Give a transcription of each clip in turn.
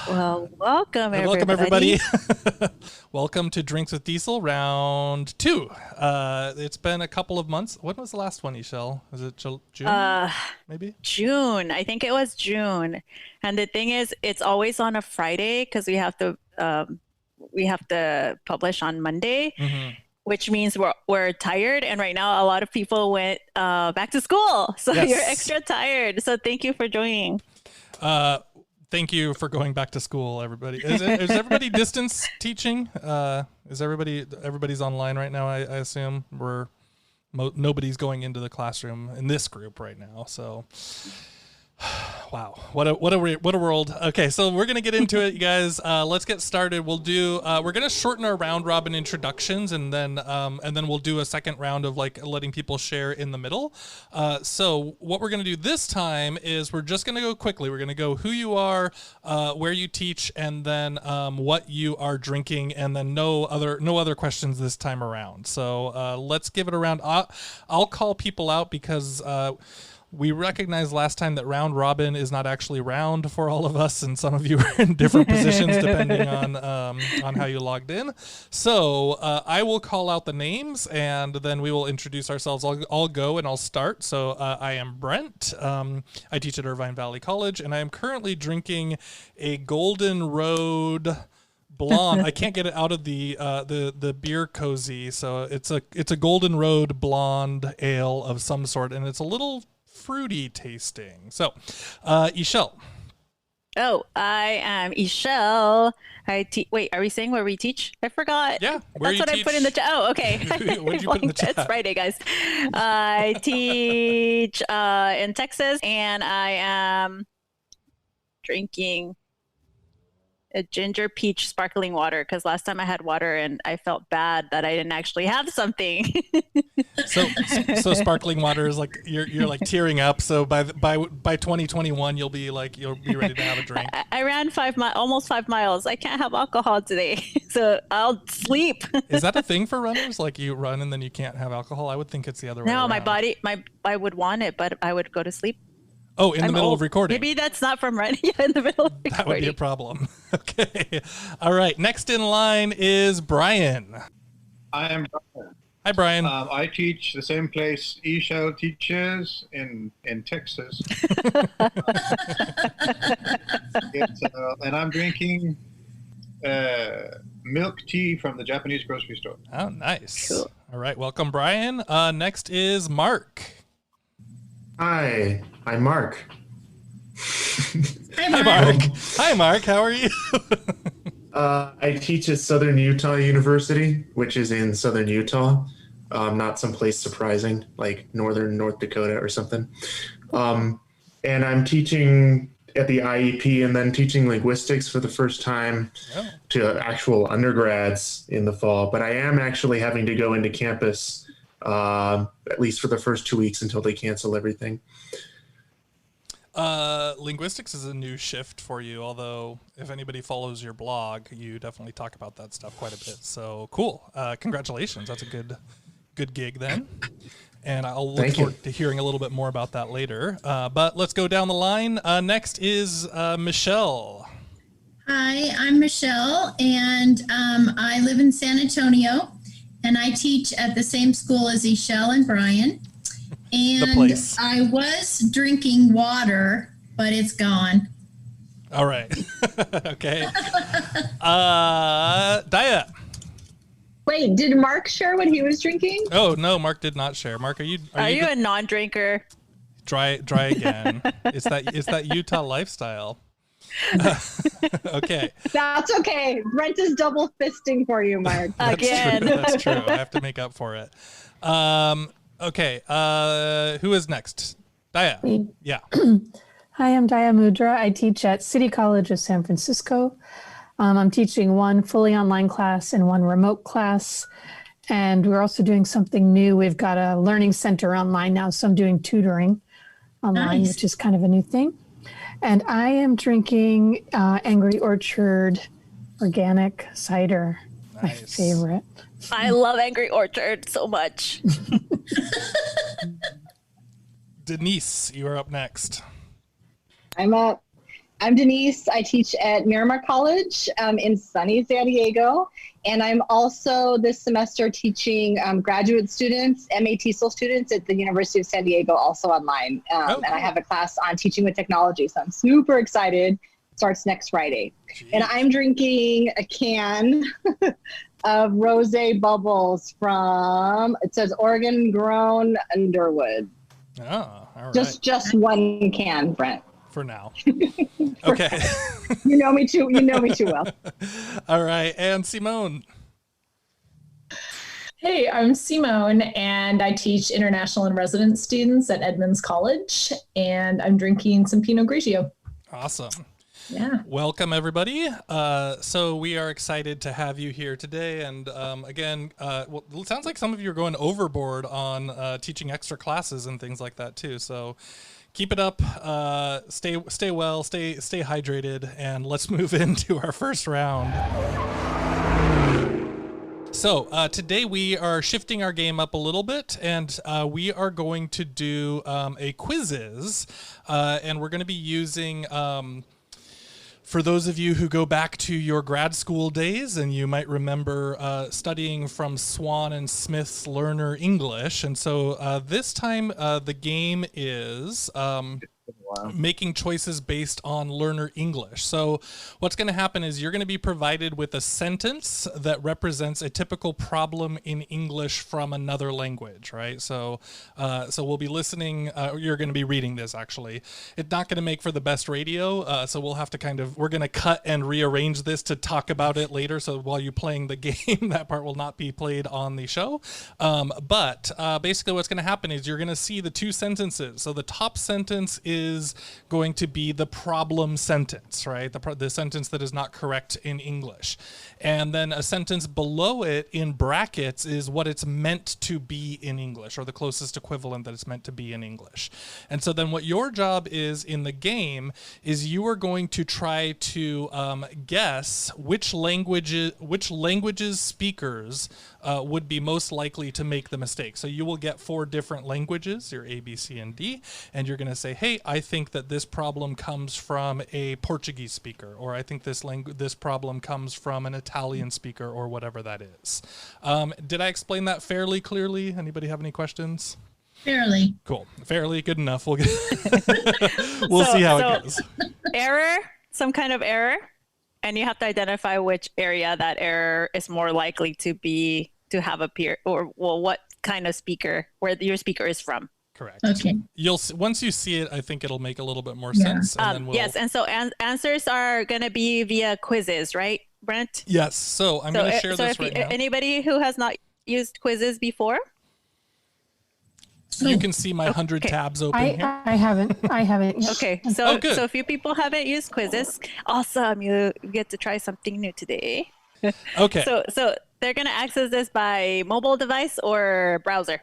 Well, welcome And welcome everybody. Welcome to Drinks with Diesel round 2. It's been a couple of months. When was the last one, Ixchell? Was it June? Maybe? June. I think it was June. And the thing is, it's always on a Friday because we have to publish on Monday, which means we're tired. And right now, a lot of people went back to school, so Yes. you're extra tired. So thank you for joining. Thank you for going back to school, everybody. Is everybody distance teaching? Is everybody's online right now? I assume nobody's going into the classroom in this group right now. So, wow, what a world. Okay, so we're gonna get into it, you guys. Let's get started. We're gonna shorten our round robin introductions, and then we'll do a second round of like letting people share in the middle. So what we're gonna do this time is we're just gonna go quickly. We're gonna go who you are, where you teach, and then what you are drinking, and then no other questions this time around. So let's give it a round. I'll call people out because we recognized last time that round robin is not actually round for all of us, and some of you are in different positions depending on how you logged in. So I will call out the names, and then we will introduce ourselves. I'll go and I'll start. So I am Brent. I teach at Irvine Valley College, and I am currently drinking a Golden Road blonde. I can't get it out of the beer cozy, so it's a Golden Road blonde ale of some sort, and it's a little fruity tasting. So, Ixchell. Oh, I am Ixchell. Wait, are we saying where we teach? I forgot. Yeah, that's what I put in the chat. Oh, okay. What did you put in the chat? It's Friday, guys. I teach in Texas, and I am drinking a ginger peach sparkling water because last time I had water and I felt bad that I didn't actually have something. So sparkling water is like you're like tearing up. So by 2021 you'll be ready to have a drink. I ran almost 5 miles. I can't have alcohol today, so I'll sleep. Is that a thing for runners? Like you run and then you can't have alcohol? I would think it's the other way around. No, I would want it, but I would go to sleep. Oh, in the middle of recording. Maybe that's not from running. Yeah, in the middle of recording. That would be a problem. Okay. All right. Next in line is Brian. I am Brian. Hi, Brian. I teach the same place Ixchell teaches in Texas. And I'm drinking milk tea from the Japanese grocery store. Oh, nice. Cool. All right. Welcome, Brian. Next is Mark. Hi, I'm Mark. Hi, Mark. Hi, Mark. How are you? I teach at Southern Utah University, which is in Southern Utah, not someplace surprising like Northern North Dakota or something. And I'm teaching at the IEP and then teaching linguistics for the first time to actual undergrads in the fall. But I am actually having to go into campus at least for the first 2 weeks until they cancel everything. Linguistics is a new shift for you, although if anybody follows your blog, you definitely talk about that stuff quite a bit. So cool. Congratulations. That's a good gig then. And I'll look forward to hearing a little bit more about that later. But let's go down the line. Next is Michelle. Hi, I'm Michelle, and I live in San Antonio. And I teach at the same school as Ixchell and Brian. And I was drinking water, but it's gone. All right. Okay. Daya. Wait, did Mark share what he was drinking? Oh, no, Mark did not share. Mark, are you a non-drinker? Try again. It's that Utah lifestyle. Okay. That's okay. Brent is double fisting for you, Mark. Again. That's true. I have to make up for it. Okay. Who is next? Daya. Me. Yeah. Hi, I'm Daya Mudra. I teach at City College of San Francisco. I'm teaching one fully online class and one remote class. And we're also doing something new. We've got a learning center online now, so I'm doing tutoring online, which is kind of a new thing. And I am drinking Angry Orchard organic cider, my favorite. I love Angry Orchard so much. Denise, you are up next. I'm up. I'm Denise. I teach at Miramar College in sunny San Diego. And I'm also this semester teaching graduate students, TESOL students at the University of San Diego, also online. Cool. And I have a class on teaching with technology. So I'm super excited. Starts next Friday. Jeez. And I'm drinking a can of rosé bubbles from, it says Oregon Grown Underwood. Oh, all right. Just one can, Brent. For now. Okay. You know me too well. All right. And Simone. Hey, I'm Simone, and I teach international and resident students at Edmonds College, and I'm drinking some Pinot Grigio. Awesome. Yeah. Welcome, everybody. So we are excited to have you here today. And again, well, it sounds like some of you are going overboard on teaching extra classes and things like that too. So keep it up. Stay well. Stay hydrated. And let's move into our first round. So today we are shifting our game up a little bit, and we are going to do a quizzes, and we're going to be using. For those of you who go back to your grad school days, and you might remember studying from Swan and Smith's Learner English. And so this time the game is making choices based on Learner English. So what's going to happen is you're going to be provided with a sentence that represents a typical problem in English from another language, right? So we'll be listening. You're going to be reading this, actually. It's not going to make for the best radio, so we'll have to we're going to cut and rearrange this to talk about it later. So while you're playing the game, that part will not be played on the show. But basically what's going to happen is you're going to see the two sentences. So the top sentence is going to be the problem sentence, right? The sentence that is not correct in English. And then a sentence below it in brackets is what it's meant to be in English, or the closest equivalent that it's meant to be in English. And so then what your job is in the game is you are going to try to guess which languages speakers would be most likely to make the mistake. So you will get 4 different languages, your A, B, C, and D, and you're going to say, hey, I think that this problem comes from a Portuguese speaker, or I think this problem comes from an Italian speaker, or whatever that is. Did I explain that fairly clearly? Anybody have any questions? Fairly. Cool. Fairly good enough. We'll see how it goes. Error, some kind of error, and you have to identify which area that error is more likely to have appear, or what kind of speaker, where your speaker is from. Correct. Okay. Once you see it, I think it'll make a little bit more sense. And then yes, and so answers are going to be via quizzes, right, Brent? Yes. So I'm going to share this right now. Anybody who has not used quizzes before, you can see my 100 tabs open here. I haven't. Okay, Oh, so good. so a few people haven't used quizzes. Awesome, you get to try something new today. Okay. So they're going to access this by mobile device or browser.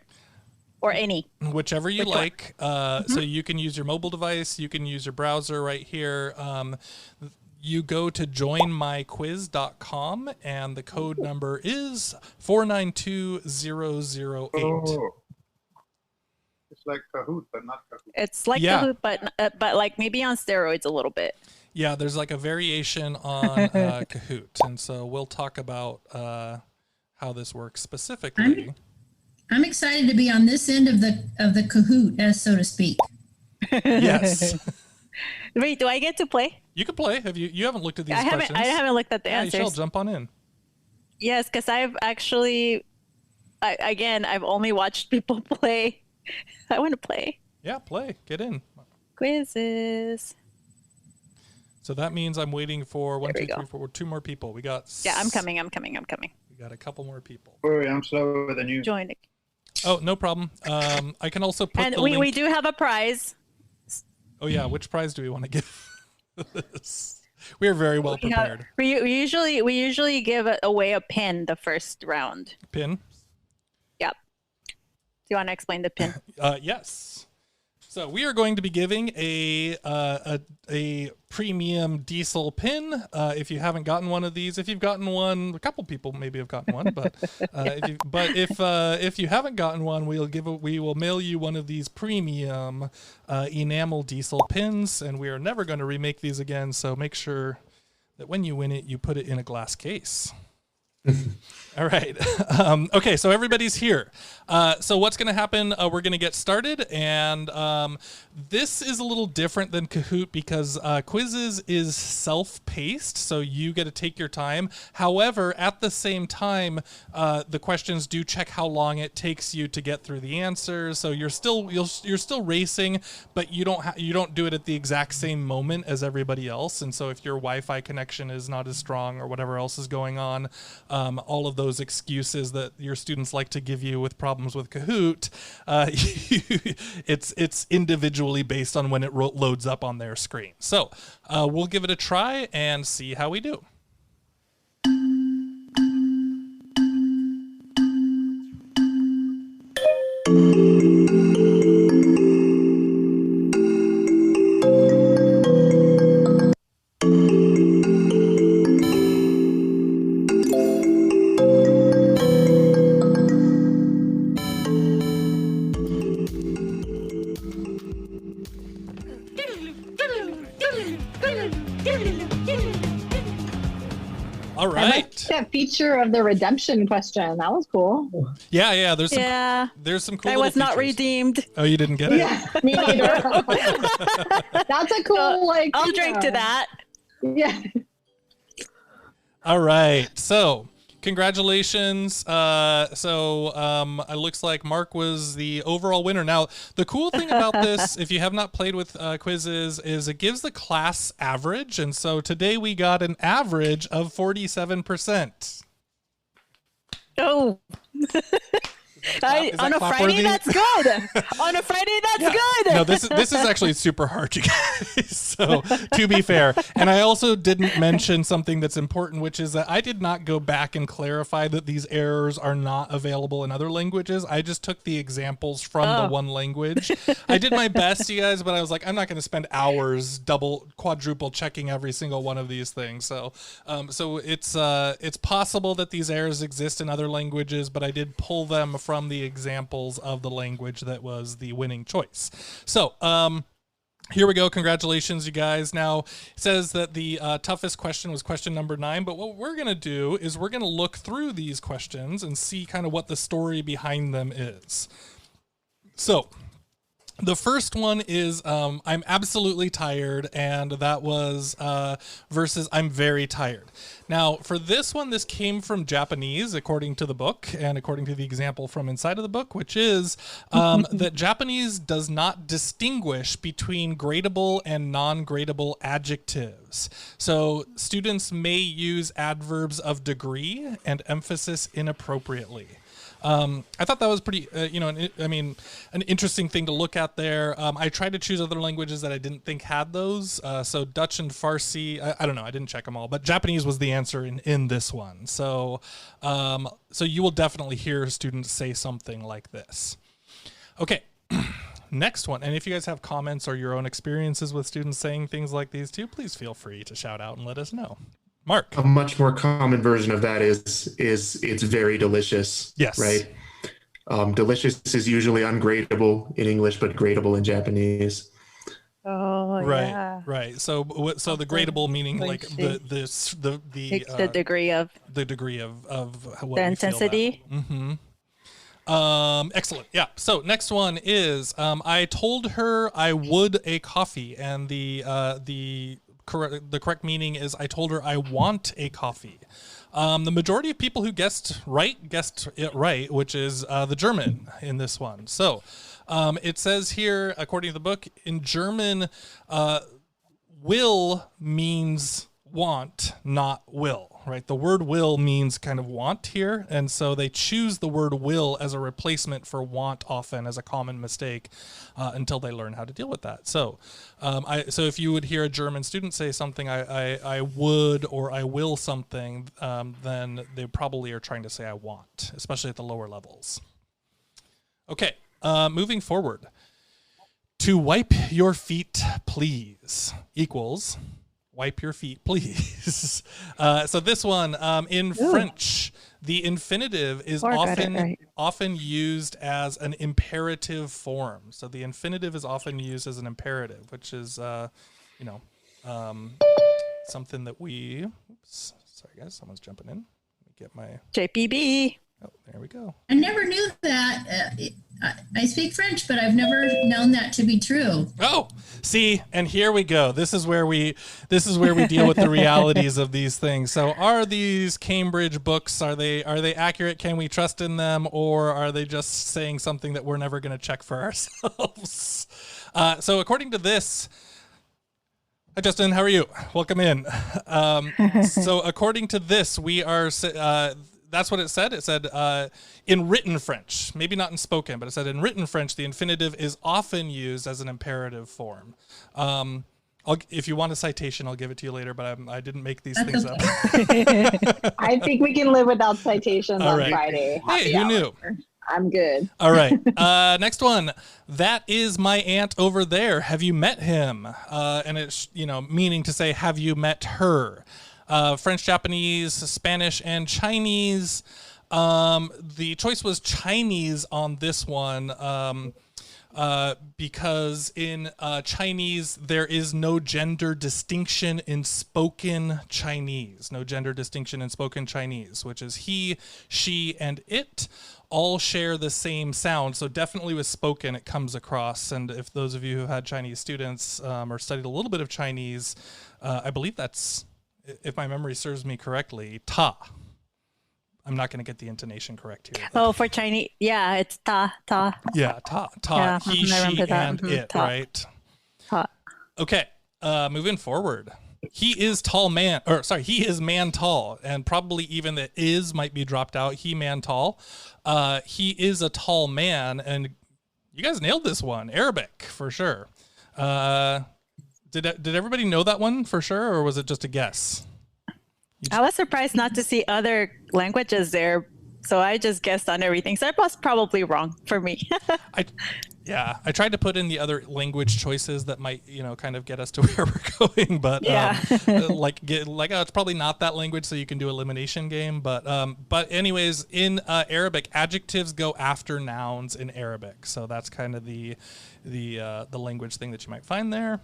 Or any. Whichever you like. So you can use your mobile device. You can use your browser right here. You go to joinmyquiz.com, and the code number is 492008. Oh. It's like Kahoot, but not Kahoot. It's like Kahoot, but like maybe on steroids a little bit. Yeah, there's like a variation on Kahoot. And so we'll talk about how this works specifically. I'm excited to be on this end of the Kahoot, as so to speak. Yes. Wait, do I get to play? You can play. You haven't looked at these questions? I haven't looked at the answers. You shall jump on in. Yes, because I've actually, I've only watched people play. I want to play. Yeah, play. Get in. Quizzes. So that means I'm waiting for 2 more people. We got. Yeah, I'm coming. We got a couple more people. Sorry, I'm slower than you. Join it. Oh, no problem. I can also put and the we link. do have a prize. Oh yeah, which prize do we want to give? We are very well prepared. We usually give away a pin the first round. Pin? Yep. Do you want to explain the pin? Yes. So we are going to be giving a premium DIESOL pin. If you haven't gotten one of these, if you've gotten one, a couple people maybe have gotten one, but if you haven't gotten one, we will mail you one of these premium enamel DIESOL pins, and we are never going to remake these again. So make sure that when you win it, you put it in a glass case. All right. Okay, so everybody's here. So what's going to happen? We're going to get started, and this is a little different than Kahoot because quizzes is self-paced, so you get to take your time. However, at the same time, the questions do check how long it takes you to get through the answers. So you're still racing, but you don't do it at the exact same moment as everybody else. And so if your Wi-Fi connection is not as strong or whatever else is going on, all of those excuses that your students like to give you with problems with Kahoot, it's individually based on when it loads up on their screen. So we'll give it a try and see how we do. All right. I liked that feature of the redemption question. That was cool. Yeah. There's some cool. I was not features. redeemed. Oh, you didn't get it? Yeah, me neither. That's a cool I'll drink to that. Yeah. All right. So congratulations. It looks like Mark was the overall winner. Now, the cool thing about this, if you have not played with quizzes, is it gives the class average. And so today we got an average of 47%. Oh. On a Friday, that's good. On a Friday, that's good. No, this is actually super hard, you guys. So, to be fair, and I also didn't mention something that's important, which is that I did not go back and clarify that these errors are not available in other languages. I just took the examples from the one language. I did my best, you guys, but I was like, I'm not going to spend hours quadruple checking every single one of these things. So it's possible that these errors exist in other languages, but I did pull them from the examples of the language that was the winning choice. So here we go. Congratulations, you guys. Now, it says that the toughest question was question number 9, but what we're going to do is we're going to look through these questions and see kind of what the story behind them is. So the first one is I'm absolutely tired, and that was versus I'm very tired. Now, for this one, this came from Japanese, according to the book, and according to the example from inside of the book, which is that Japanese does not distinguish between gradable and non-gradable adjectives. So students may use adverbs of degree and emphasis inappropriately. I thought that was pretty, an interesting thing to look at there. I tried to choose other languages that I didn't think had those. So Dutch and Farsi, I don't know, I didn't check them all, but Japanese was the answer in this one. So you will definitely hear students say something like this. Okay. Next one. And if you guys have comments or your own experiences with students saying things like these too, please feel free to shout out and let us know. Mark. A much more common version of that is it's very delicious. Yes. Right. Delicious is usually ungradable in English, but gradable in Japanese. Oh, right, yeah. Right. So the gradable meaning like the degree of what the intensity. Excellent. Yeah. So next one is I told her I would a coffee, and the correct meaning is I told her I want a coffee. The majority of people who guessed it right, which is the German in this one. So it says here, according to the book, in German, will means want, not will, right? The word will means kind of want here. And so they choose the word will as a replacement for want often as a common mistake until they learn how to deal with that. So so if you would hear a German student say something, I would or I will something, then they probably are trying to say I want, especially at the lower levels. Okay, moving forward. To wipe your feet, please, equals wipe your feet, please. So this one, in French, the infinitive is often used as an imperative form. So the infinitive is often used as an imperative, which is, something that we. Oops, sorry guys, someone's jumping in. Let me get my JPB. Oh, there we go. I never knew that. I speak French, but I've never known that to be true. Oh, see, and here we go. This is where we deal with the realities of these things. So, are these Cambridge books? Are they accurate? Can we trust in them, or are they just saying something that we're never going to check for ourselves? So, according to this. Hi, Justin. How are you? Welcome in. So, according to this, we are. That's what it said. It said in written French, maybe not in spoken, but it said in written French, the infinitive is often used as an imperative form. If you want a citation, I'll give it to you later, but I didn't make these things up. I think we can live without citations on Friday. Hey, who knew? I'm good. All right. Next one. That is my aunt over there. Have you met him? And it's, meaning to say, have you met her? French, Japanese, Spanish, and Chinese. The choice was Chinese on this one because in Chinese, there is no gender distinction in spoken Chinese. No gender distinction in spoken Chinese, which is he, she, and it all share the same sound. So definitely with spoken, it comes across. And if those of you who had Chinese students or studied a little bit of Chinese, I believe that's, if my memory serves me correctly, ta. I'm not going to get the intonation correct here. Oh, for Chinese, yeah, it's ta. Yeah, ta. Yeah, he, she, and it, ta. right? Ta. Okay, moving forward. He is he is man tall, and probably even the is might be dropped out. He man tall. He is a tall man, and you guys nailed this one. Arabic for sure. Did everybody know that one for sure, or was it just a guess? I was surprised not to see other languages there, so I just guessed on everything. So it was probably wrong for me. I tried to put in the other language choices that might, kind of get us to where we're going, but it's probably not that language, so you can do elimination game. But anyways, in Arabic, adjectives go after nouns in Arabic, so that's kind of the language thing that you might find there.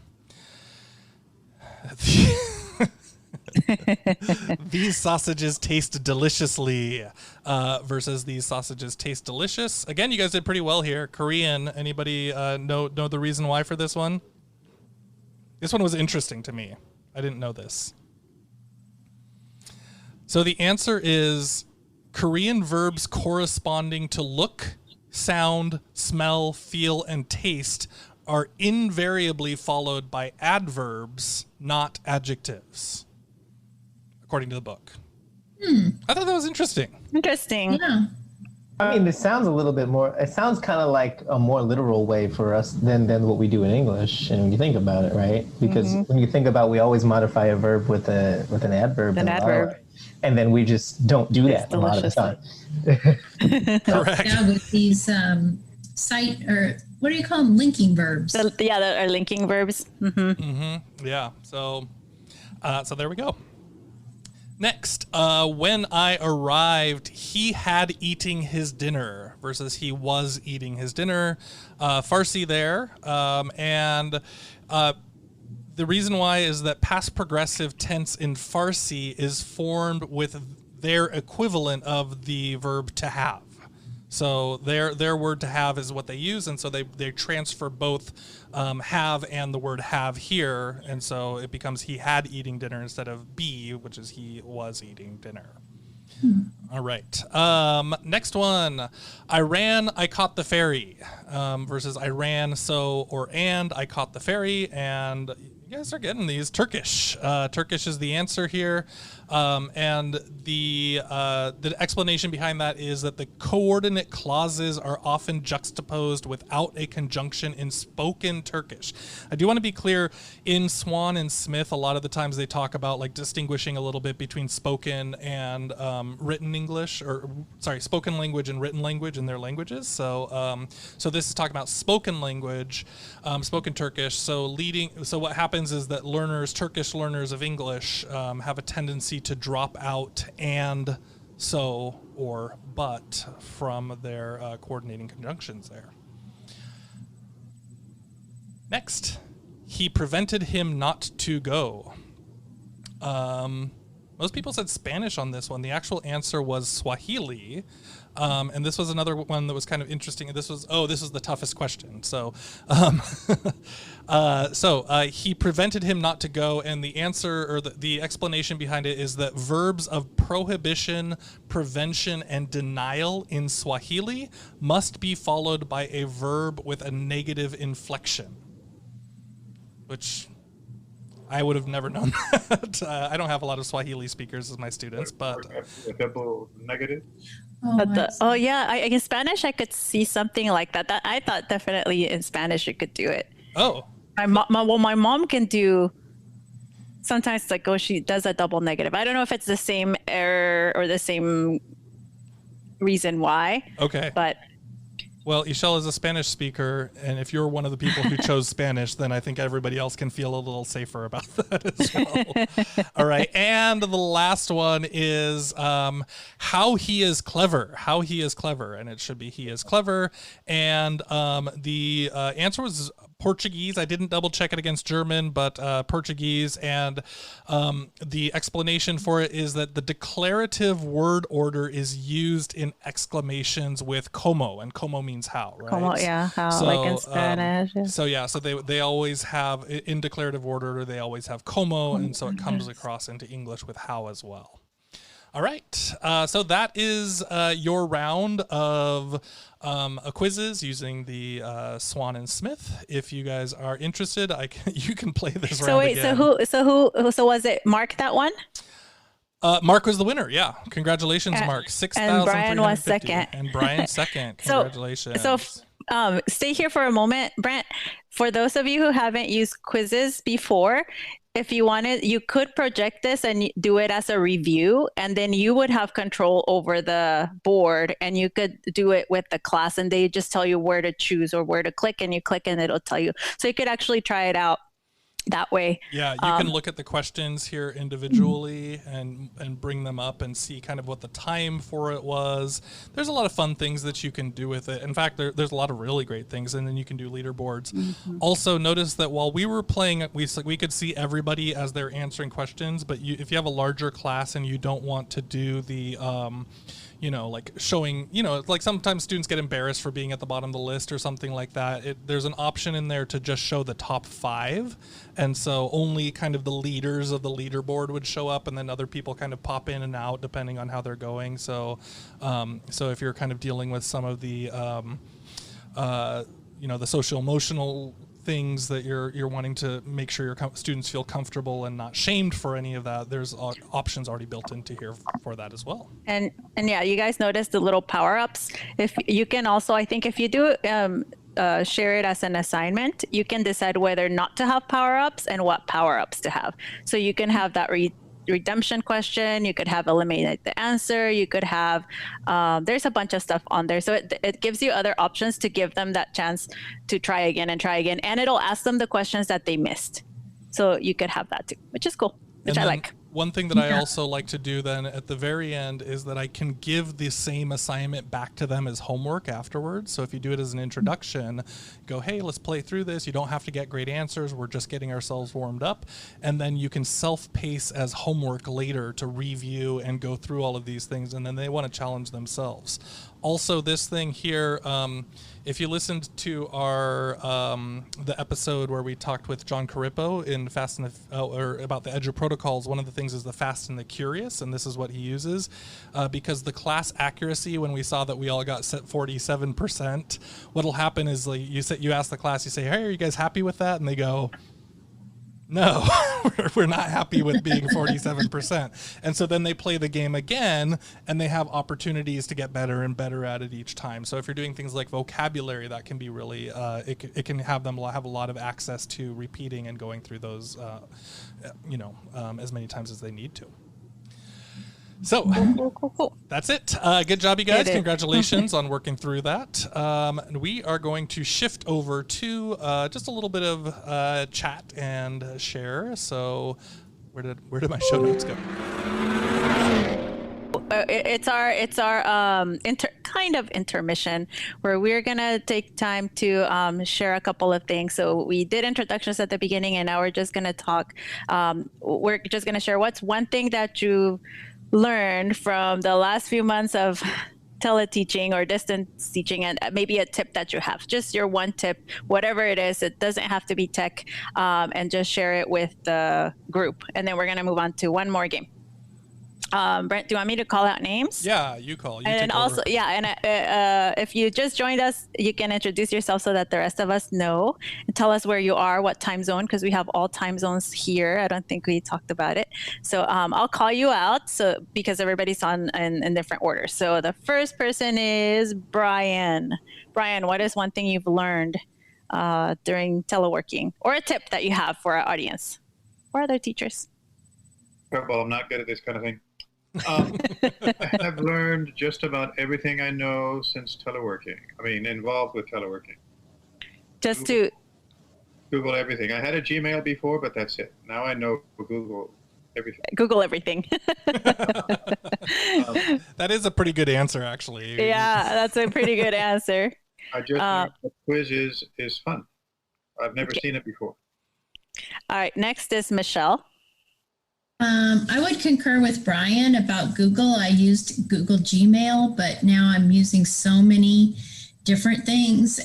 These sausages taste deliciously versus these sausages taste delicious. Again, you guys did pretty well here. Korean, anybody know the reason why for this one? This one was interesting to me. I didn't know this. So the answer is Korean verbs corresponding to look, sound, smell, feel, and taste are invariably followed by adverbs, not adjectives, according to the book. I thought that was interesting. Interesting. Yeah. I mean, it sounds kind of like a more literal way for us than what we do in English. And when you think about it, right? Because when you think about, we always modify a verb with an adverb. And then we just don't do that a lot of the time. Correct. Yeah, with these what do you call them? Linking verbs. That are linking verbs. Yeah. So there we go. Next, when I arrived, he had eating his dinner versus he was eating his dinner. Farsi there. And the reason why is that past progressive tense in Farsi is formed with their equivalent of the verb to have. So their word to have is what they use, and so they transfer both have and the word have here, and so it becomes he had eating dinner instead of be, which is he was eating dinner. All right. Next one. I ran, I caught the ferry versus I ran, so, or and I caught the ferry, and You guys are getting these. Turkish. Turkish is the answer here. And the explanation behind that is that the coordinate clauses are often juxtaposed without a conjunction in spoken Turkish. I do want to be clear, in Swan and Smith, a lot of the times they talk about like distinguishing a little bit between spoken and written English, or sorry, spoken language and written language in their languages. So so this is talking about spoken language, spoken Turkish. So what happens is that Turkish learners of English have a tendency to drop out and so or but from their coordinating conjunctions there. Next, he prevented him not to go. Most people said Spanish on this one. The actual answer was Swahili. And this was another one that was kind of interesting. This was the toughest question. So, he prevented him not to go, and the answer or the explanation behind it is that verbs of prohibition, prevention, and denial in Swahili must be followed by a verb with a negative inflection, which I would have never known that. I don't have a lot of Swahili speakers as my students, but a double negative. In Spanish I could see something like that. I thought definitely in Spanish you could do it. Oh, my mom can do sometimes, like, she does a double negative. I don't know if it's the same error or the same reason why. Okay, but. Well, Ixchell is a Spanish speaker, and if you're one of the people who chose Spanish, then I think everybody else can feel a little safer about that as well. All right, and the last one is how he is clever. How he is clever, and it should be he is clever. And the answer was Portuguese. I didn't double check it against German, but Portuguese. And the explanation for it is that the declarative word order is used in exclamations with como, and como means how, right? Como, yeah, how, so, like in Spanish. So they always have, in declarative word order, they always have como, and so it comes across into English with how as well. All right, so that is your round of quizzes using the Swan and Smith. If you guys are interested, you can play this round again. So was it Mark that one? Mark was the winner. Yeah, congratulations, Mark. 6,350. And Brian was second. And Brian second. Congratulations. So stay here for a moment, Brent. For those of you who haven't used quizzes before, if you wanted, you could project this and do it as a review, and then you would have control over the board, and you could do it with the class, and they just tell you where to choose or where to click, and you click and it'll tell you. So you could actually try it out that way. Yeah, you can look at the questions here individually and bring them up and see kind of what the time for it was. There's a lot of fun things that you can do with it. In fact, there's a lot of really great things, and then you can do leaderboards. Also, notice that while we were playing, we could see everybody as they're answering questions, but if you have a larger class and you don't want to do the like showing, like sometimes students get embarrassed for being at the bottom of the list or something like that. There's an option in there to just show the top 5. And so only kind of the leaders of the leaderboard would show up, and then other people kind of pop in and out depending on how they're going. So, so if you're kind of dealing with some of the, the social emotional things that you're wanting to make sure your students feel comfortable and not shamed for any of that, there's options already built into here for that as well. And yeah, you guys noticed the little power-ups. If you can also, I think if you do share it as an assignment, you can decide whether not to have power-ups and what power-ups to have. So you can have that redemption question, you could have eliminate the answer, you could have there's a bunch of stuff on there, so it gives you other options to give them that chance to try again, and it'll ask them the questions that they missed, so you could have that too, which is cool, which I like. One thing that I also like to do then at the very end is that I can give the same assignment back to them as homework afterwards. So if you do it as an introduction, go, hey, let's play through this. You don't have to get great answers. We're just getting ourselves warmed up. And then you can self-pace as homework later to review and go through all of these things. And then they want to challenge themselves. Also, this thing here, if you listened to our the episode where we talked with John Carippo in Fast and or about the Edge protocols, one of the things is the Fast and the Curious, and this is what he uses because the class accuracy, when we saw that we all got set 47%, what'll happen is like you ask the class, you say, hey, are you guys happy with that? And they go, No, we're not happy with being 47%. And so then they play the game again, and they have opportunities to get better and better at it each time. So if you're doing things like vocabulary, that can be really, it can have them have a lot of access to repeating and going through those, as many times as they need to. So that's it. Good job, you guys. Congratulations on working through that. We are going to shift over to just a little bit of chat and share. So where did my show notes go? It's our kind of intermission where we're gonna take time to share a couple of things. So we did introductions at the beginning, and now we're just gonna talk. We're just gonna share what's one thing that you learned from the last few months of teleteaching or distance teaching, and maybe a tip that you have, just your one tip, whatever it is. It doesn't have to be tech, and just share it with the group. And then we're going to move on to one more game. Brent, do you want me to call out names? Yeah, you call. And also, if you just joined us, you can introduce yourself so that the rest of us know, and tell us where you are, what time zone, because we have all time zones here. I don't think we talked about it. So I'll call you out because everybody's on in different orders. So the first person is Brian. Brian, what is one thing you've learned during teleworking, or a tip that you have for our audience or other teachers? Well, I'm not good at this kind of thing. I have learned just about everything I know since teleworking. Involved with teleworking. Google everything. I had a Gmail before, but that's it. Now I know Google everything. Google everything. That is a pretty good answer, actually. Yeah, that's a pretty good answer. I just learned the quiz is fun. I've never seen it before. All right, next is Michelle. I would concur with Brian about Google. I used Google Gmail, but now I'm using so many different things.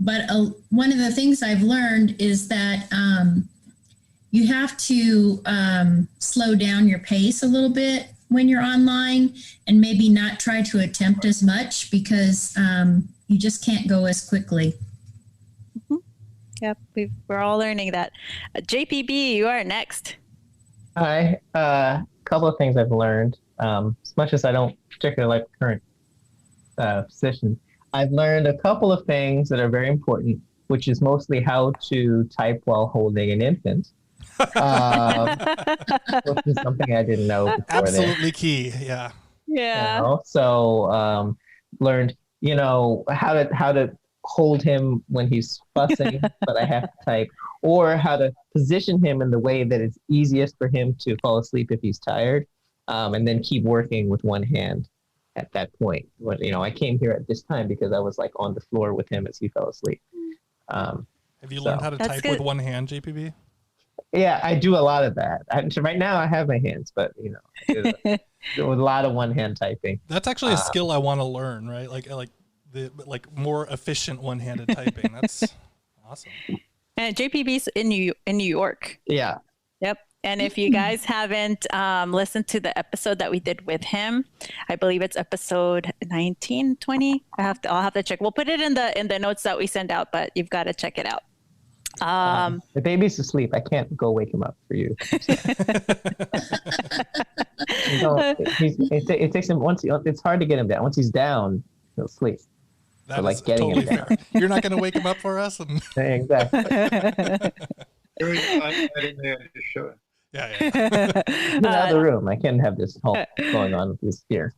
But one of the things I've learned is that you have to slow down your pace a little bit when you're online, and maybe not try to attempt as much, because you just can't go as quickly. Mm-hmm. Yep, we're all learning that. JPB, you are next. Hi. A couple of things I've learned. As much as I don't particularly like the current position, I've learned a couple of things that are very important, which is mostly how to type while holding an infant, which is something I didn't know before. Absolutely key. Yeah. Yeah. So learned, how to hold him when he's fussing, but I have to type, or how to position him in the way that it's easiest for him to fall asleep if he's tired, and then keep working with one hand at that point. But, I came here at this time because I was on the floor with him as he fell asleep. Have you learned how to type with one hand, JPB? Yeah, I do a lot of that. Right now I have my hands, but with a lot of one hand typing. That's actually a skill I want to learn, right? The more efficient one-handed typing. That's awesome. And JPB's in New York. Yeah. Yep. And if you guys haven't listened to the episode that we did with him, I believe it's episode 19, 20. I'll have to check. We'll put it in the notes that we send out, but you've got to check it out. The baby's asleep. I can't go wake him up for you. It takes him it's hard to get him down. Once he's down, he'll sleep. That is totally fair. You're not going to wake him up for us? Exactly. I didn't just show it. Yeah. Get out of the room. I can't have this whole going on with this here.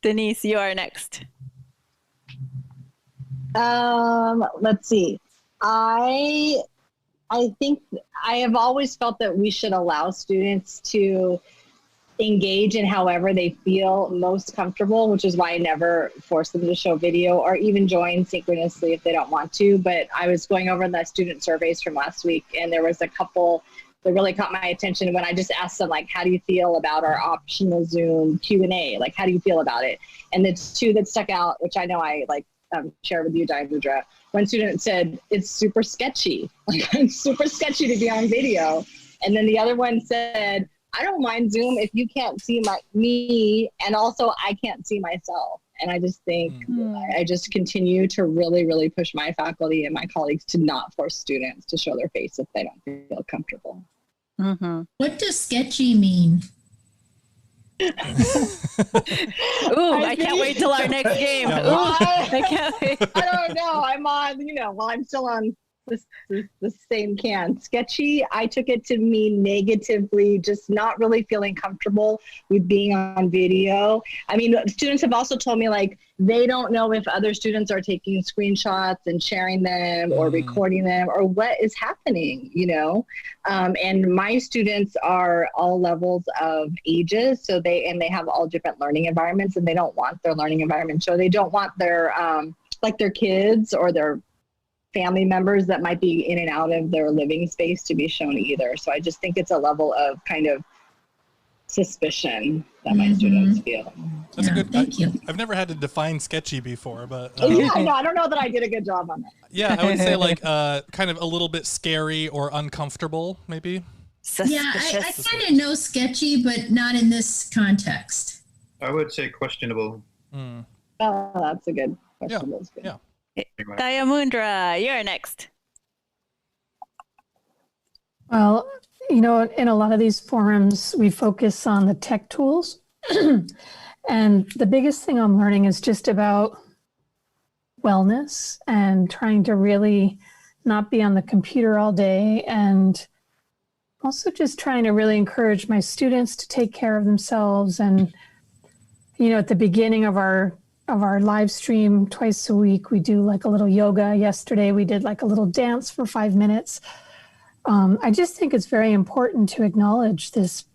Denise, you are next. Let's see. I think I have always felt that we should allow students to engage in however they feel most comfortable, which is why I never force them to show video or even join synchronously if they don't want to. But I was going over the student surveys from last week, and there was a couple that really caught my attention when I just asked them, how do you feel about our optional Zoom Q&A? How do you feel about it? And the two that stuck out, which I know I share with you, Daya. One student said, it's super sketchy. It's super sketchy to be on video. And then the other one said, I don't mind Zoom if you can't see me, and also I can't see myself. And I just think I just continue to really, really push my faculty and my colleagues to not force students to show their face if they don't feel comfortable. Mm-hmm. What does sketchy mean? Ooh, I can't wait till our next game. Yeah, Ooh, I can't wait. I don't know. I'm on, I'm still on the same can. Sketchy, I took it to mean negatively, just not really feeling comfortable with being on video. I mean, students have also told me like they don't know if other students are taking screenshots and sharing them or recording them or what is happening, and my students are all levels of ages. So they have all different learning environments, and they don't want their learning environment. So they don't want their, like their kids or their family members that might be in and out of their living space to be shown either. So I just think it's a level of kind of suspicion that my students feel. That's a good. Thank you. I've never had to define sketchy before, but Yeah, no, I don't know that I did a good job on that. yeah, I would say like kind of a little bit scary or uncomfortable, maybe. Yeah, I kind of know sketchy, but not in this context. I would say questionable. Oh, that's a good question. Yeah. Daya Mundra, you're next. Well, in a lot of these forums, we focus on the tech tools. And the biggest thing I'm learning is just about wellness and trying to really not be on the computer all day, and also just trying to really encourage my students to take care of themselves. And, at the beginning of our live stream twice a week, we do like a little yoga. Yesterday, we did like a little dance for 5 minutes. I just think it's very important to acknowledge this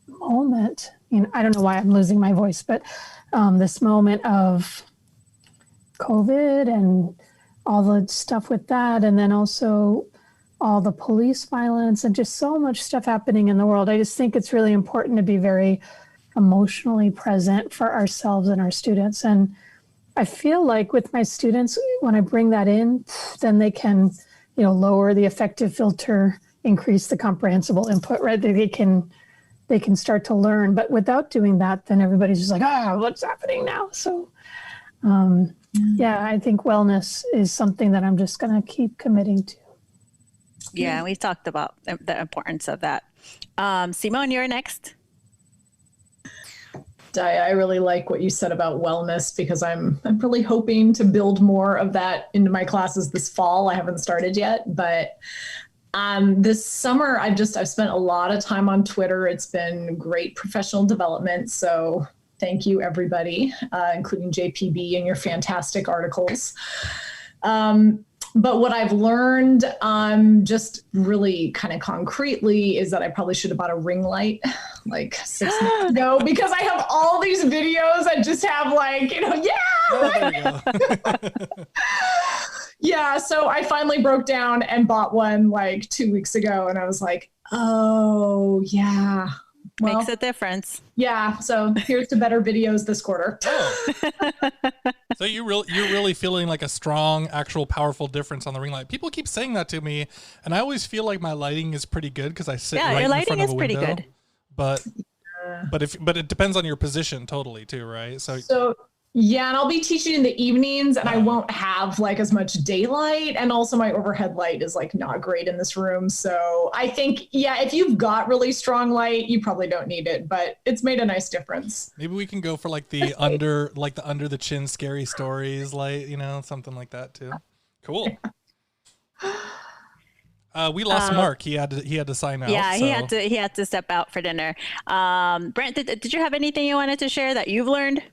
moment. I don't know why I'm losing my voice, but this moment of COVID and all the stuff with that, and then also all the police violence and just so much stuff happening in the world. I just think it's really important to be very emotionally present for ourselves and our students. And I feel like with my students, when I bring that in, then they can, lower the affective filter, increase the comprehensible input, right? They can start to learn. But without doing that, then everybody's just like, what's happening now? So, I think wellness is something that I'm just going to keep committing to. Yeah, we talked about the importance of that. Simone, you're next. Daya, I really like what you said about wellness, because I'm really hoping to build more of that into my classes this fall. I haven't started yet, but this summer I've spent a lot of time on Twitter. It's been great professional development. So thank you, everybody, including JPB and your fantastic articles. But what I've learned just really kind of concretely is that I probably should have bought a ring light like 6 months ago, because I have all these videos that just have like, There you go. Yeah, so I finally broke down and bought one like 2 weeks ago, and I was like, oh, yeah. Well, Makes a difference. Yeah, so here's to better videos this quarter. So you're really feeling like a strong, actual, powerful difference on the ring light. People keep saying that to me, and I always feel like my lighting is pretty good because I sit right in front of a window. Pretty good. But it depends on your position totally too, right? So yeah, and I'll be teaching in the evenings, and I won't have like as much daylight, and also my overhead light is like not great in this room. So I think, if you've got really strong light, you probably don't need it, but it's made a nice difference. Maybe we can go for like the under the chin scary stories light, something like that too. Cool. We lost Mark. He had to sign out. Yeah, so. he had to step out for dinner. Brent, did you have anything you wanted to share that you've learned?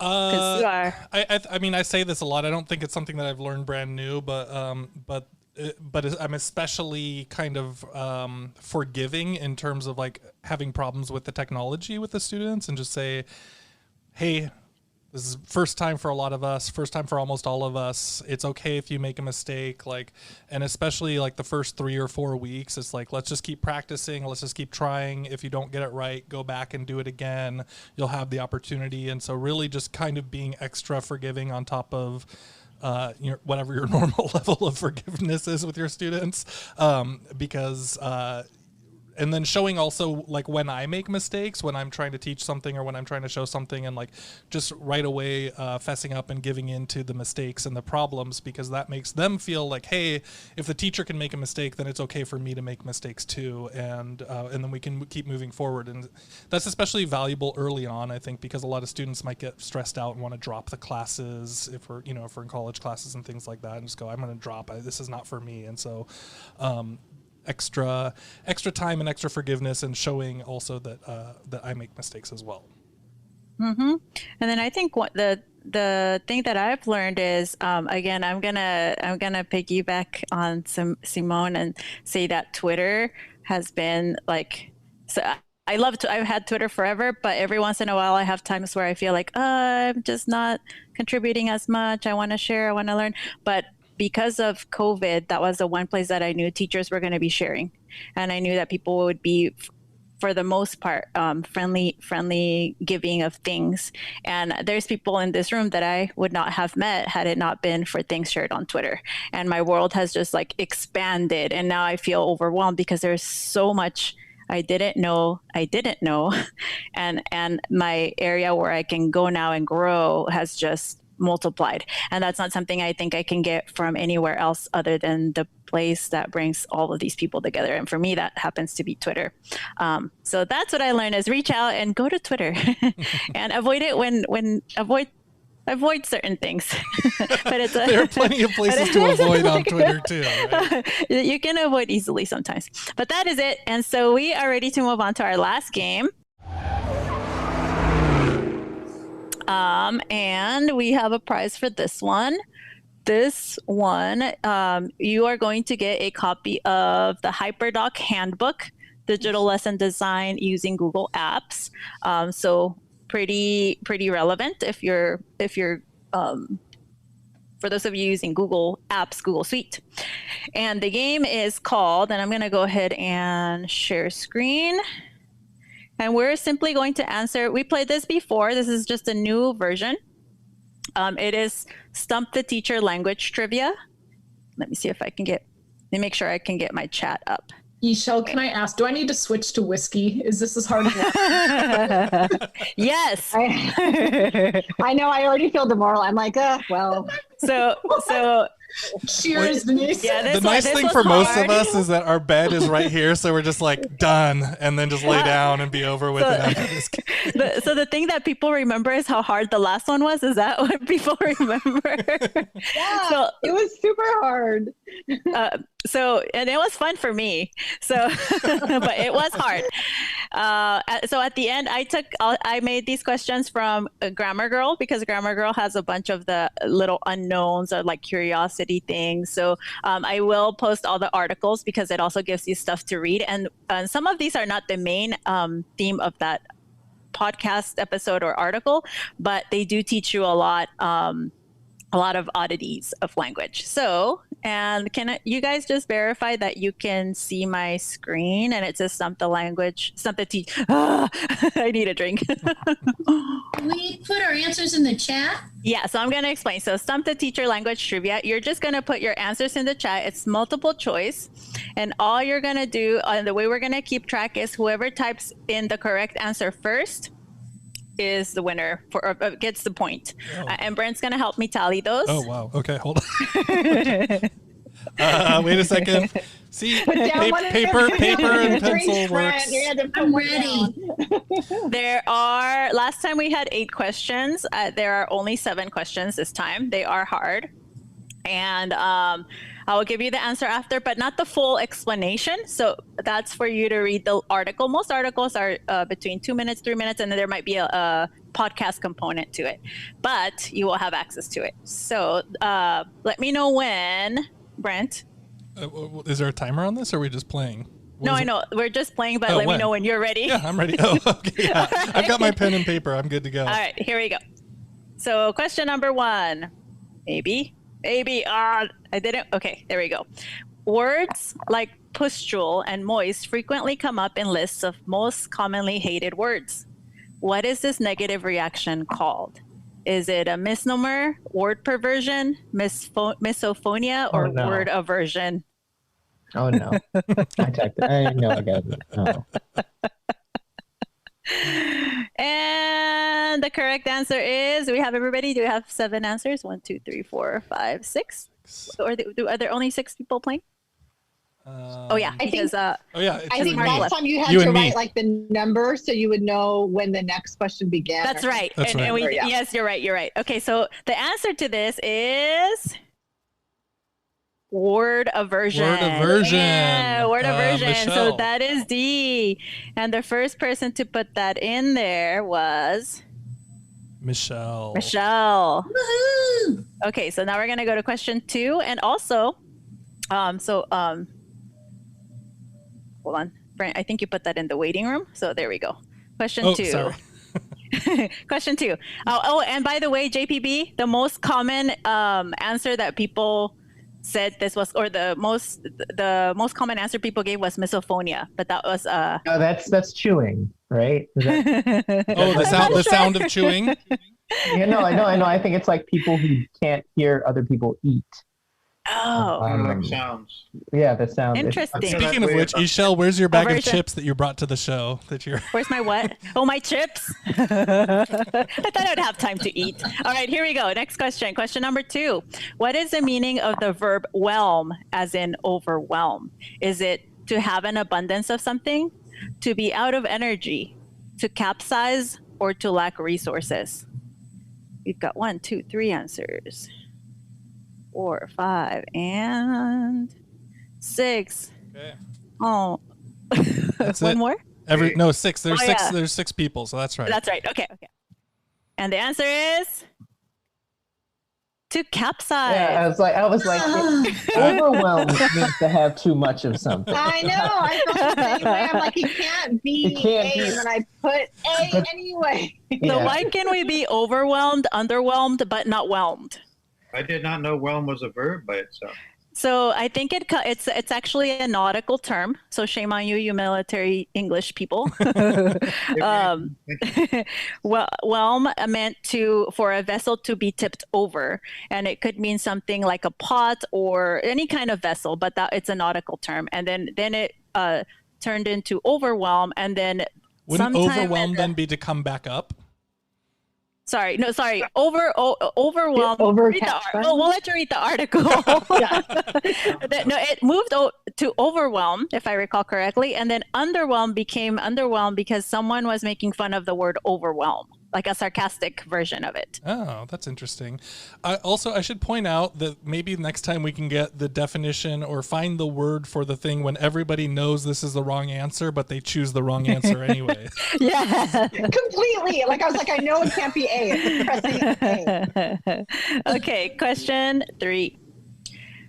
You are. I mean, I say this a lot. I don't think it's something that I've learned brand new, but I'm especially kind of forgiving in terms of like having problems with the technology with the students, and just say, hey, this is first time for a lot of us, first time for almost all of us. It's okay if you make a mistake, and especially like the first 3 or 4 weeks, it's like, let's just keep practicing. Let's just keep trying. If you don't get it right, go back and do it again. You'll have the opportunity. And so really just kind of being extra forgiving on top of whatever your normal level of forgiveness is with your students. Because and then showing also like when I make mistakes, when I'm trying to teach something or when I'm trying to show something, and like just right away fessing up and giving in to the mistakes and the problems, because that makes them feel like, hey, if the teacher can make a mistake, then it's okay for me to make mistakes too, and then we can keep moving forward. And that's especially valuable early on, I think, because a lot of students might get stressed out and want to drop the classes if we're in college classes and things like that, and just go, I'm going to drop. This is not for me. And so extra time and extra forgiveness, and showing also that that I make mistakes as well. Mm-hmm. And then I think what the thing that I've learned is, again, I'm gonna piggyback on Simone and say that Twitter has been like, so I've had Twitter forever, but every once in a while I have times where I feel like, I'm just not contributing as much. I want to share, I want to learn, but because of COVID, that was the one place that I knew teachers were going to be sharing. And I knew that people would be, for the most part, friendly giving of things. And there's people in this room that I would not have met had it not been for things shared on Twitter. And my world has just like expanded. And now I feel overwhelmed because there's so much I didn't know. And my area where I can go now and grow has just multiplied. And that's not something I think I can get from anywhere else other than the place that brings all of these people together. And for me, that happens to be Twitter. So that's what I learned, is reach out and go to Twitter and avoid it avoid certain things. But there are plenty of places to avoid on Twitter too, right? You can avoid easily sometimes. But that is it. And so we are ready to move on to our last game. And we have a prize for this one. You are going to get a copy of the HyperDoc Handbook, Digital Lesson Design Using Google Apps. So pretty relevant if you're for those of you using Google Apps, Google Suite. And the game is called, and I'm going to go ahead and share screen. And we're simply going to answer, we played this before, this is just a new version. It is Stump the Teacher language trivia. Let me see if I can let me make sure I can get my chat up. Ixchell, can I ask, do I need to switch to whiskey? Is this as hard as Yes. I know, I already feel demoralized. I'm like, well. So cheers, Denise. Yeah, the nice thing for most of us is that our bed is right here, so we're just like done, and then just lay down and be over with it after this. So the thing that people remember is how hard the last one was. Is that what people remember? Yeah, so, it was super hard. And it was fun for me. So, but it was hard. So at the end, I made these questions from Grammar Girl, because Grammar Girl has a bunch of the little unknowns or like curiosity things. So I will post all the articles because it also gives you stuff to read. And some of these are not the main theme of that podcast episode or article, but they do teach you a lot of oddities of language. So, and can you guys just verify that you can see my screen and it says Stump the Teacher. I need a drink. We put our answers in the chat. Yeah, so I'm going to explain. So Stump the Teacher language trivia, you're just going to put your answers in the chat. It's multiple choice. And all you're going to do, and the way we're going to keep track, is whoever types in the correct answer first is the winner, gets the point. Oh. And Brent's going to help me tally those. Oh, wow. Okay, hold on. Wait a second. See, paper and pencil works. I'm ready. Last time we had 8 questions. There are only 7 questions this time. They are hard. And I will give you the answer after, but not the full explanation. So that's for you to read the article. Most articles are between 2 minutes, 3 minutes, and then there might be a podcast component to it, but you will have access to it. So let me know when, Brent. Is there a timer on this, or are we just playing? No, I know. We're just playing, but let me know when you're ready. Yeah, I'm ready. Oh, okay. Yeah. I've got my pen and paper. I'm good to go. All right, here we go. So question number 1, maybe. I didn't. Okay, there we go. Words like pustule and moist frequently come up in lists of most commonly hated words. What is this negative reaction called? Is it a misnomer, word perversion, misophonia, or word aversion? Oh no. I know I got it. Oh. And the correct answer is, we have everybody. Do we have 7 answers? 1, 2, 3, 4, 5, 6. Or are there only 6 people playing? Oh yeah, because I think Mark last left. time you had You to and me. write like the number so you would know when the next question began. That's right. That's right. And we, Yeah. yes, you're right. You're right. Okay, so the answer to this is word aversion. Word aversion. Yeah, word aversion. So Michelle. that is D. And the first person to put that in there was Michelle. Woohoo! Okay, so now we're gonna go to question 2, and also, hold on, Brent. I think you put that in the waiting room. So there we go. Question 2. Sorry. Question 2. Oh, and by the way, JPB, the most common answer that people said this was, or the most common answer people gave was misophonia, but that was No, that's chewing, right? Is that, Oh, the sound of chewing. yeah, no, I know. I think it's like people who can't hear other people eat. Oh, Like sounds. Yeah, the sound. interesting. Speaking of which, Ixchell, where's your bag of Aversion. chips that you brought to the show? Where's my what? Oh, my chips. I thought I would have time to eat. All right, here we go. Next question. Question number 2. What is the meaning of the verb whelm, as in overwhelm? Is it to have an abundance of something, to be out of energy, to capsize, or to lack resources? We've got 1, 2, 3 answers. 4, 5, and 6. Okay. Oh, That's one it. more? 6. There's Oh, 6. yeah. There's 6 people, so that's right. That's right. Okay. And the answer is to capsize. Yeah, I was like, overwhelmed means to have too much of something. I know. I felt the same way. I'm like, it can't be A, and then I put A anyway. So Yeah. why can we be overwhelmed, underwhelmed, but not whelmed? I did not know whelm was a verb by itself. So I think it's actually a nautical term. So shame on you, you military English people. Whelm meant for a vessel to be tipped over, and it could mean something like a pot or any kind of vessel, but it's a nautical term. And then it turned into overwhelm, and then Wouldn't sometime overwhelm then be to come back up? Overwhelmed. We'll let you read the article. No, it moved to overwhelm, if I recall correctly, and then underwhelm became underwhelmed because someone was making fun of the word overwhelm, like a sarcastic version of it. Oh, that's interesting. I should point out that maybe next time we can get the definition or find the word for the thing when everybody knows this is the wrong answer, but they choose the wrong answer anyway. Yeah. Completely. Like I was like, I know it can't be A. It's pressing A. Okay, question 3.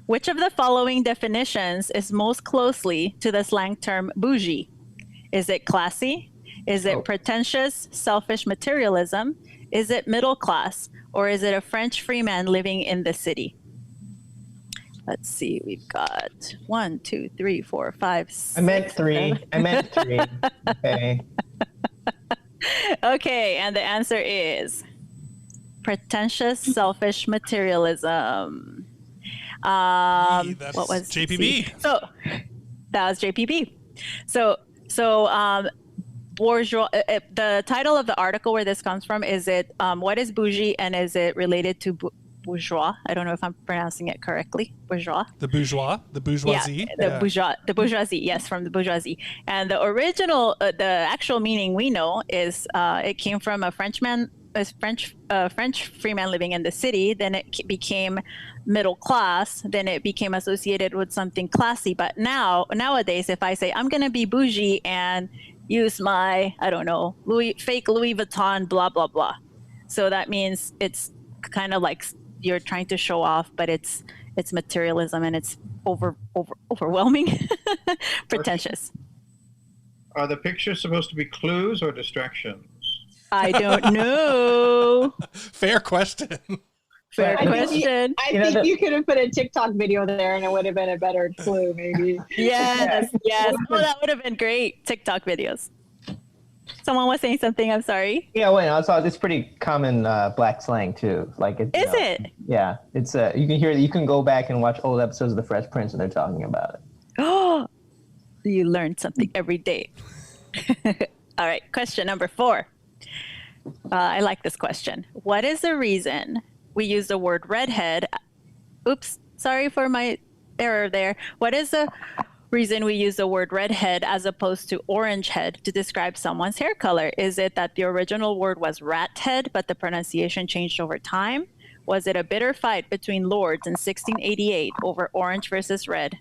Which of the following definitions is most closely to the slang term bougie? Is it classy? Is it pretentious, selfish materialism? Is it middle class? Or is it a French freeman living in the city? Let's see. We've got 1, 2, 3, 4, 5, 6. I meant 3. Okay. Okay, and the answer is pretentious, selfish materialism. That's What was JPB? So that was JPB. So bourgeois. The title of the article where this comes from is it what is bougie, and is it related to bourgeois? I don't know if I'm pronouncing it correctly. Bourgeois. The bourgeoisie. Yeah, the bourgeoisie. Yes, from the bourgeoisie. And the original, the actual meaning we know is it came from a French freeman living in the city. Then it became middle class. Then it became associated with something classy. But nowadays, if I say I'm going to be bougie and use my, I don't know, fake Louis Vuitton, blah, blah, blah. So that means it's kind of like you're trying to show off, but it's materialism, and it's overwhelming, pretentious. Are the pictures supposed to be clues or distractions? I don't know. Fair question. Fair I question. think you could have put a TikTok video there and it would have been a better clue, maybe. Yes. Oh, that would have been great. TikTok videos. Someone was saying something. I'm sorry. Yeah, well, it's pretty common black slang too. Like it. Is it? Yeah, it's you can go back and watch old episodes of The Fresh Prince, and they're talking about it. You learn something every day. All right, question number 4. I like this question. What is the reason we use the word redhead? Oops, sorry for my error there. What is the reason we use the word redhead as opposed to orange head to describe someone's hair color? Is it that the original word was rat head, but the pronunciation changed over time? Was it a bitter fight between lords in 1688 over orange versus red,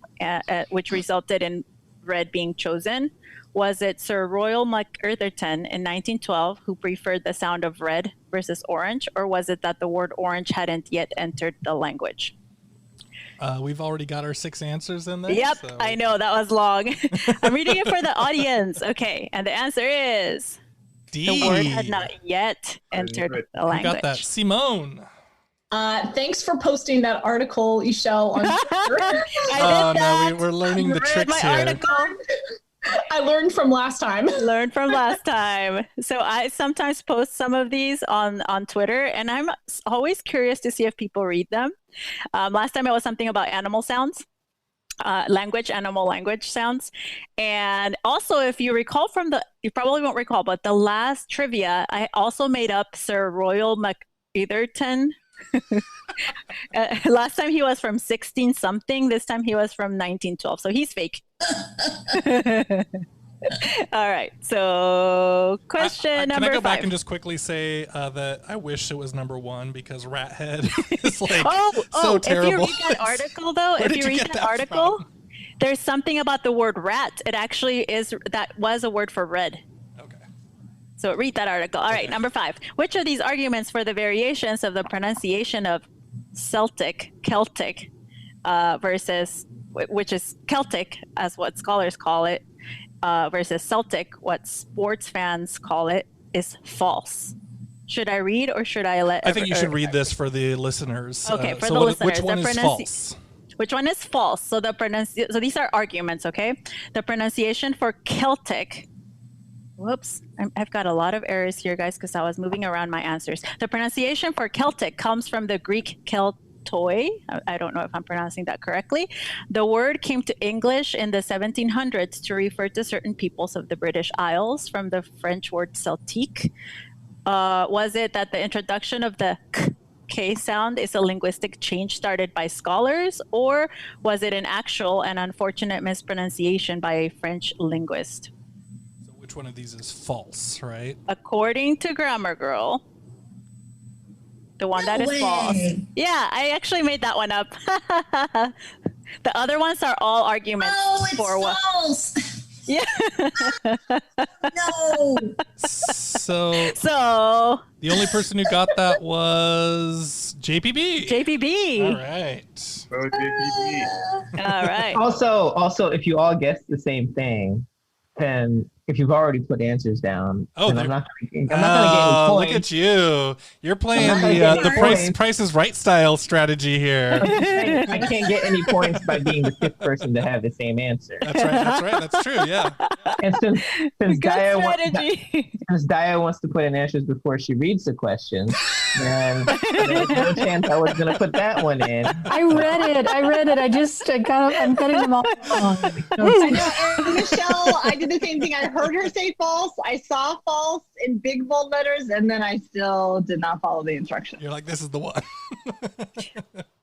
which resulted in red being chosen? Was it Sir Royal MacEtherton in 1912 who preferred the sound of red versus orange? Or was it that the word orange hadn't yet entered the language? We've already got our 6 answers in there. Yep, so. I know, that was long. I'm reading it for the audience. Okay, and the answer is D. The word had not yet entered the language. You got that. Simone. Thanks for posting that article, Ixchell, on Twitter. I did that. No, we're learning the tricks here. Article. I learned from last time. Learned from last time. So I sometimes post some of these on Twitter, and I'm always curious to see if people read them. Last time it was something about animal sounds, animal language sounds. And also, if you recall you probably won't recall, but the last trivia, I also made up Sir Royal MacEtherton. Last time he was from 16 something. This time he was from 1912. So he's fake. All right. So question number 5. Can I go back and just quickly say that I wish it was number 1 because rat head is like so terrible. If you read that article, though, there's something about the word rat. It actually was a word for red. So read that article. All right, number 5. Which of these arguments for the variations of the pronunciation of Celtic, versus, which is Celtic, as what scholars call it, versus Celtic, what sports fans call it, is false? Should I read or should I let? I think you should read this for the listeners. Okay, for the listeners. Which one is false? Which one is false? So so these are arguments, okay? The pronunciation for Celtic. Whoops, I've got a lot of errors here, guys, because I was moving around my answers. The pronunciation for Celtic comes from the Greek Keltoi. I don't know if I'm pronouncing that correctly. The word came to English in the 1700s to refer to certain peoples of the British Isles from the French word Celtique. Was it that the introduction of the K sound is a linguistic change started by scholars, or was it an actual and unfortunate mispronunciation by a French linguist? Which one of these is false, right? According to Grammar Girl, the one that is false. Yeah, I actually made that one up. The other ones are all arguments for what? False. Yeah. No. So the only person who got that was JPB. JPB. All right. Oh, JPB. All right. Also, if you all guess the same thing, then if you've already put answers down, then I'm not going to get any points. Look at you. You're playing the Price is Right style strategy here. I can't get any points by being the 5th person to have the same answer. That's right. That's true, yeah. And since Daya wants to put in answers before she reads the question, then there's no chance I was going to put that one in. I read it. I'm getting them all wrong. I know, and Michelle, I did the same thing. I heard her say false. I saw false in big bold letters, and then I still did not follow the instructions. You're like, this is the one.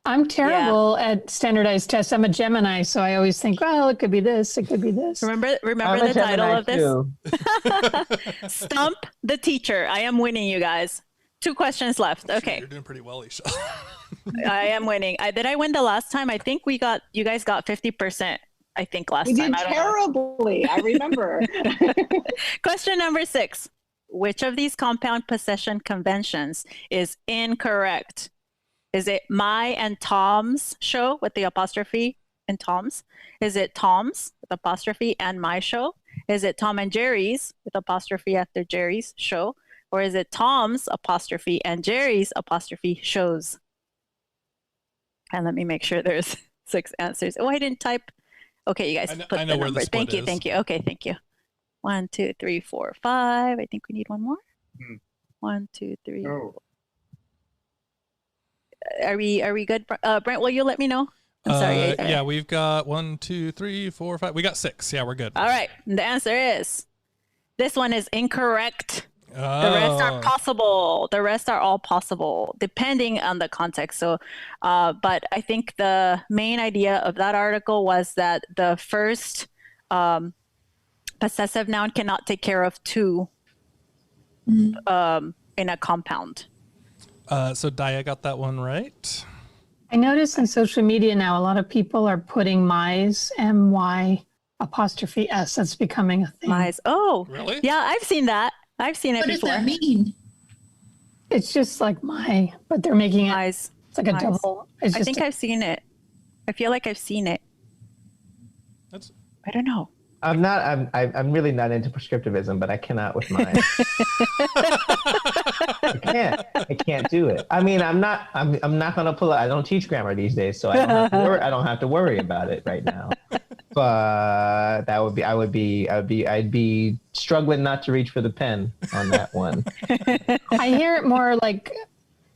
I'm terrible at standardized tests. I'm a Gemini, so I always think, well, it could be this, it could be this. Remember the title of this? Stump the Teacher. I am winning, you guys. 2 questions left. Okay. You're doing pretty well, Isha. I am winning. Did I win the last time? I think you guys got 50%. I think last time. We did terribly. I remember. Question number 6. Which of these compound possession conventions is incorrect? Is it my and Tom's show with the apostrophe and Tom's? Is it Tom's with apostrophe and my show? Is it Tom and Jerry's with apostrophe after Jerry's show? Or is it Tom's apostrophe and Jerry's apostrophe shows? And let me make sure there's 6 answers. Oh, I didn't type. Okay, you guys put the number. Thank you. Okay, thank you. 1, 2, 3, 4, 5. I think we need one more. 1, 2, 3. Oh. Are we good? Brent, will you let me know? I'm sorry. Yeah, we've got 1, 2, 3, 4, 5. We got 6. Yeah, we're good. All right. The answer is this one is incorrect. The rest are possible. The rest are all possible, depending on the context. So, but I think the main idea of that article was that the first possessive noun cannot take care of two in a compound. So Daya got that one right. I notice in social media now, a lot of people are putting my's, M-Y apostrophe S. That's becoming a thing. My's. Oh, Really? yeah, I've seen that. I've seen it What does before. that mean? It's just like my, but they're making it, My's. it's like a My's. double. It's I just think I've seen it. I feel like I've seen it. That's I don't know. I'm really not into prescriptivism, but I cannot with mine. I can't do it. I mean, I'm not gonna pull it. I don't teach grammar these days, so I don't have to worry about it right now. But I'd be struggling not to reach for the pen on that one. I hear it more like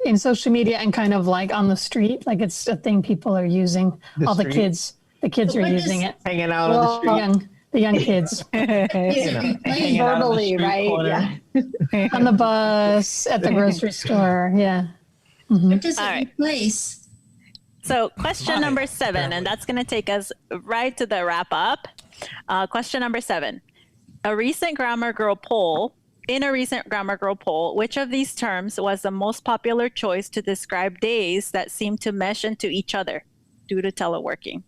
in social media and kind of like on the street, like it's a thing people are using. The kids are using it. Hanging out on the street. The young kids. Hanging out on the Verbally, street right? corner. Yeah. On the bus, at the grocery store. Yeah. What does it All right. replace? So question number 7, and that's going to take us right to the wrap up. Question number 7. In a recent Grammar Girl poll, which of these terms was the most popular choice to describe days that seem to mesh into each other due to teleworking,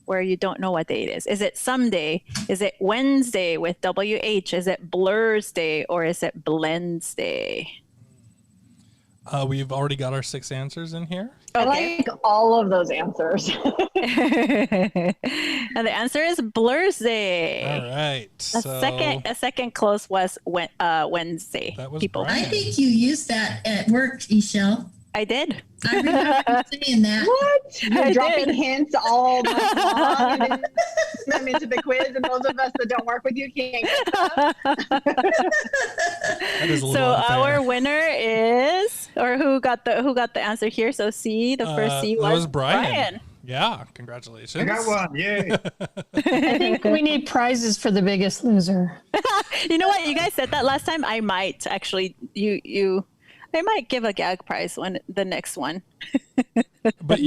where you don't know what day it is? Is it someday? Is it Wednesday with WH? Is it Blur's Day, or is it Blends Day? We've already got our 6 answers in here. I like all of those answers. And the answer is Blur's Day. All right. A second close was Wednesday. That was people. Brian. I think you used that at work, Ixchell. I did. I remember you saying that. What? You're I dropping did. hints all month long. And I'm into the quiz, and those of us that don't work with you can't get that. That is a little So unfair. our winner is, or who got the answer here? So C, the first C that was Brian. Yeah, congratulations. I got one. Yay. I think we need prizes for the biggest loser. You know what? You guys said that last time. I might actually. I might give a gag prize when the next one. But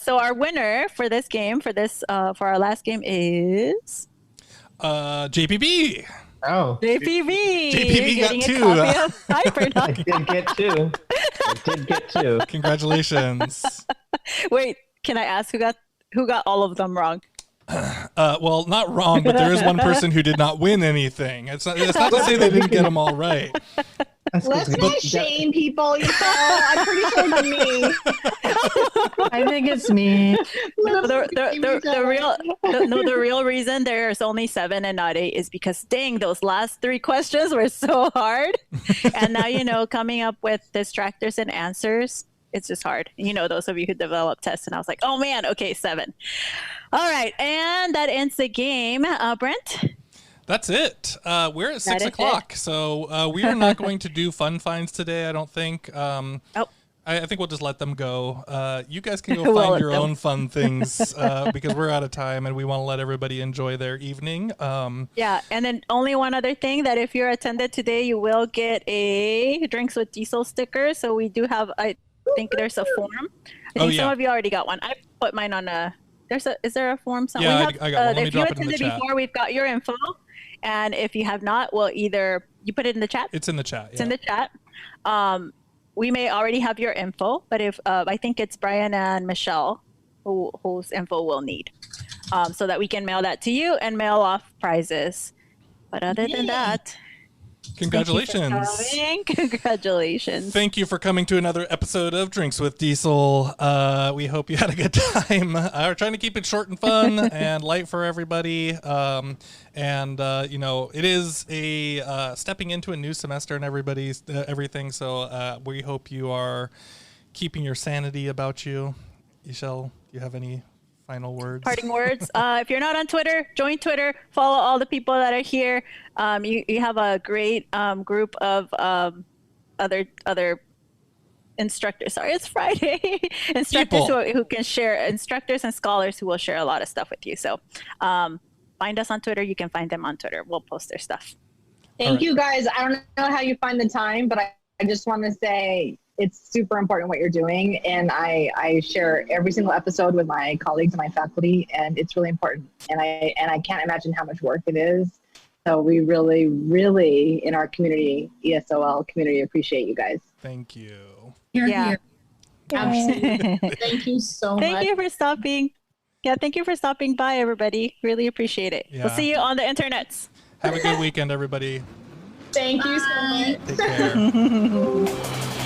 So our winner for this game, for our last game is JPB. Oh, JPB. JPB You're got getting 2. a copy of I Hyperdog. did get two. Congratulations. Wait, can I ask who got all of them wrong? Well, not wrong, but there is one person who did not win anything. It's not to say they didn't get them all right. Let's not shame people, you know. I'm pretty sure it's me. I think it's me. The real reason there's only 7 and not 8 is because dang, those last 3 questions were so hard. And now, coming up with distractors and answers, it's just hard. Those of you who develop tests, and I was like, oh man, okay, 7. All right, and that ends the game. Brent? That's it. We're at 6 o'clock, so we are not going to do fun finds today, I don't think. I think we'll just let them go. You guys can go find your own fun things because we're out of time and we want to let everybody enjoy their evening. Yeah, and then only one other thing, that if you're attended today, you will get a Drinks with DIESOL sticker. So we do have, I think there's a form. I think some of you already got one. I put mine on is there a form somewhere? Yeah, I got one. Let me if you drop it in the attended chat. before, we've got your info. And if you have not, well, either you put it in the chat. It's in the chat. It's in the chat. We may already have your info, but if I think it's Brian and Michelle whose info we'll need, so that we can mail that to you and mail off prizes. But other than that, congratulations. Congratulations. Thank you for coming to another episode of Drinks with DIESOL. We hope you had a good time. We're trying to keep it short and fun and light for everybody. It is a stepping into a new semester and everybody's everything. So we hope you are keeping your sanity about you. Ixchell, do you have any final words? Parting words. If you're not on Twitter, join Twitter. Follow all the people that are here. You have a great group of other instructors. Sorry, it's Friday. Instructors who can share, instructors and scholars who will share a lot of stuff with you. So find us on Twitter. You can find them on Twitter. We'll post their stuff. Thank you guys. I don't know how you find the time, but I just want to say it's super important what you're doing. And I share every single episode with my colleagues and my faculty, and it's really important. And I can't imagine how much work it is. So we really, really, in our community, ESOL community, appreciate you guys. Thank you. Here. Absolutely. Thank you so much. Thank you for stopping. Yeah, thank you for stopping by, everybody. Really appreciate it. Yeah. We'll see you on the internets. Have a good weekend, everybody. Thank you so much. Take care.